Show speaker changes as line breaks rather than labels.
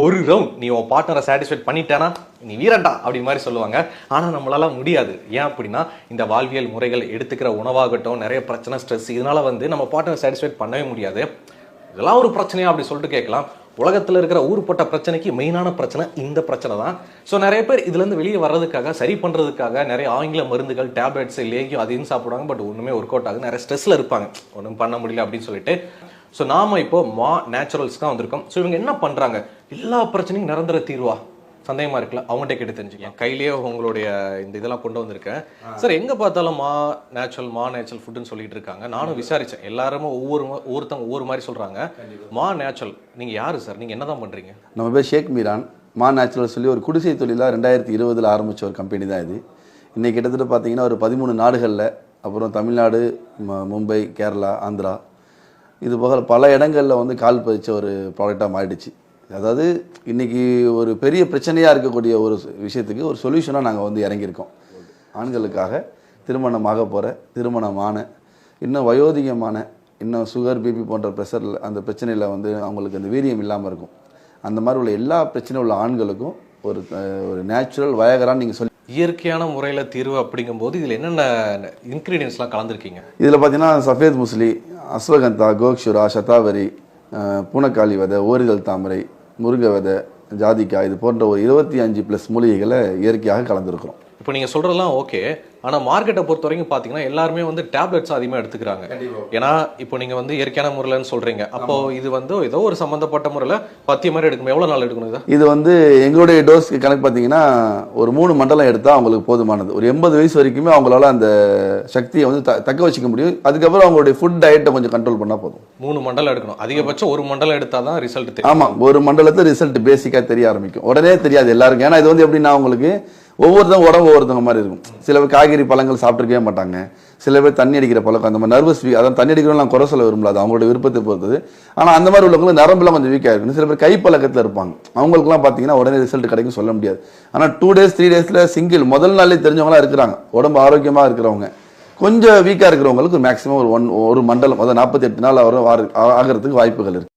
ஒரு ரவுண்ட் நீ உன் பார்ட்னரை சாட்டிஸ்ஃபைட் பண்ணிட்டேனா நீ வீரண்டா அப்படி மாதிரி சொல்லுவாங்க. ஆனால் நம்மளால முடியாது. ஏன் அப்படின்னா இந்த வாழ்வியல் முறைகள் எடுத்துக்கிற உணவாகட்டும், நிறைய பிரச்சனை, ஸ்ட்ரெஸ், இதனால நம்ம பார்ட்னரை சாட்டிஸ்ஃபைட் பண்ணவே முடியாது. இதெல்லாம் ஒரு பிரச்சனையா அப்படி சொல்லிட்டு கேட்கலாம். உலகத்தில் இருக்கிற ஊருப்பட்ட பிரச்சனைக்கு மெயினான பிரச்சனை இந்த பிரச்சனை தான். ஸோ நிறைய பேர் இதுலேருந்து வெளியே வர்றதுக்காக, சரி பண்ணுறதுக்காக நிறைய ஆங்கில மருந்துகள், டேப்லெட்ஸ், லேகியம் அதையும் சாப்பிடுவாங்க. பட் ஒன்றுமே ஒர்க் அவுட் ஆகுது. நிறைய ஸ்ட்ரெஸ்ஸில் இருப்பாங்க, ஒன்றும் பண்ண முடியல அப்படின்னு சொல்லிட்டு. ஸோ நாம இப்போ மா நேச்சுரல்ஸ் தான் வந்திருக்கோம். ஸோ இவங்க என்ன பண்ணுறாங்க? எல்லா பிரச்சனையும் நிரந்தர தீர்வா? சந்தேகமா இருக்குல்ல, அவங்ககிட்ட கேட்டு தெரிஞ்சுக்கலாம். கையிலேயே உங்களுடைய இந்த இதெல்லாம் கொண்டு வந்திருக்கேன் சார். எங்க பார்த்தாலும் மா நேச்சுரல் ஃபுட்னு சொல்லிட்டு இருக்காங்க. நானும் விசாரிச்சேன். எல்லாருமே ஒவ்வொருத்தவங்க ஒவ்வொரு மாதிரி சொல்றாங்க. மா நேச்சுரல், நீங்க யாரு சார்? நீங்க என்னதான் பண்றீங்க?
நம்ம பேர் ஷேக் மீரான். மா நேச்சுரல் சொல்லி ஒரு குடிசை தொழிலாக 2020 ஆரம்பித்த ஒரு கம்பெனி தான் இது. இன்றைக்கி கிட்டத்தட்ட பார்த்தீங்கன்னா ஒரு 13 நாடுகளில், அப்புறம் தமிழ்நாடு, மும்பை, கேரளா, ஆந்திரா, இது போக பல இடங்களில் கால் பதிச்ச ஒரு ப்ராடக்டாக மாறிடுச்சு. அதாவது இன்றைக்கி ஒரு பெரிய பிரச்சனையாக இருக்கக்கூடிய ஒரு விஷயத்துக்கு ஒரு சொல்யூஷனாக நாங்கள் இறங்கியிருக்கோம். ஆண்களுக்காக திருமணமாக போகிற, திருமணமான, இன்னும் வயோதிகமான, இன்னும் சுகர், பிபி போன்ற ப்ரெஷரில் அந்த பிரச்சனையில் அவங்களுக்கு அந்த வீரியம் இல்லாமல் இருக்கும். அந்த மாதிரி உள்ள எல்லா பிரச்சனையும் உள்ள ஆண்களுக்கும் ஒரு நேச்சுரல் வயகரான்னு நீங்கள் சொல்லி
இயற்கையான முறையில் தீர்வு அப்படிங்கும்போது இதில் என்னென்ன இன்க்ரீடியன்ஸ்லாம் கலந்துருக்கீங்க?
இதில் பார்த்தீங்கன்னா சஃபேத் முஸ்லி, அஸ்வகந்தா, கோக்ஷுரா, சதாவரி, பூனக்காளி விதை, ஓரிதழ் தாமரை, முருங்கை விதை, ஜாதிக்காய், இது போன்ற ஒரு 25+ மூலிகைகளை இயற்கையாக கலந்துருக்கிறோம்.
இப்போ நீங்கள் சொல்கிறதெல்லாம் ஓகே. ஆனால் மார்க்கெட்டை பொறுத்த வரைக்கும் பார்த்தீங்கன்னா எல்லாருமே டேப்லெட்ஸ் அதிகமாக எடுத்துக்கிறாங்க. ஏன்னா இப்போ நீங்கள் இயற்கையான முறையில்னு சொல்கிறீங்க. அப்போ இது ஏதோ ஒரு சம்மந்தப்பட்ட முறையில் பத்திய மாதிரி எடுக்கணும். எவ்வளோ நாள் எடுக்கணும்
இது? எங்களுடைய டோஸ்க்கு கணக்கு பார்த்தீங்கன்னா ஒரு 3 மண்டலம் எடுத்தால் அவங்களுக்கு போதுமானது. ஒரு 80 வயசு வரைக்குமே அவங்களால அந்த சக்தியை தக்க வச்சுக்க முடியும். அதுக்கப்புறம் அவங்களுடைய ஃபுட் டயட்டை கொஞ்சம் கண்ட்ரோல் பண்ணால் போதும்.
3 மண்டலம் எடுக்கணும். அதிகபட்சம் 1 மண்டலம் எடுத்தால் தான் ரிசல்ட் தெரியும்.
ஆமாம், ஒரு மண்டலத்தில் ரிசல்ட் பேசிக்காக தெரிய ஆரம்பிக்கும். உடனே தெரியாது எல்லாருக்கும். ஏன்னா இது எப்படின்னா உங்களுக்கு ஒவ்வொருத்தவங்க உடம்பு ஒவ்வொருத்தவங்க மாதிரி இருக்கும். சில பேர் காய்கறி பழங்கள் சாப்பிட்ருக்கவே மாட்டாங்க. சில பேர் தண்ணி அடிக்கிற பழக்கம், அந்த மாதிரி நர்வஸ் வீக், அதான் தண்ணி அடிக்கிறவங்க குறை சொல்ல விரும்பல, அது அவங்களோட விருப்பத்தை பொறுத்தது. ஆனால் அந்த மாதிரி உள்ளவங்களுக்கு நரம்புலாம் கொஞ்சம் வீக்காக இருக்கும். சில பேர் கைப்பழக்கத்தில் இருப்பாங்க. அவங்களுக்குலாம் பார்த்தீங்கன்னா உடனே ரிசல்ட் கிடைக்கும் சொல்ல முடியாது. ஆனால் 2 days 3 daysல சிங்கிள் முதல் நாளே தெரிஞ்சவங்களாம் இருக்கிறாங்க. உடம்பு ஆரோக்கியமாக இருக்கிறவங்க. கொஞ்சம் வீக்காக இருக்கிறவங்களுக்கு மேக்ஸிமம் ஒரு மண்டலம், அதாவது 48 நாள் ஆகிறதுக்கு வாய்ப்புகள் இருக்குது.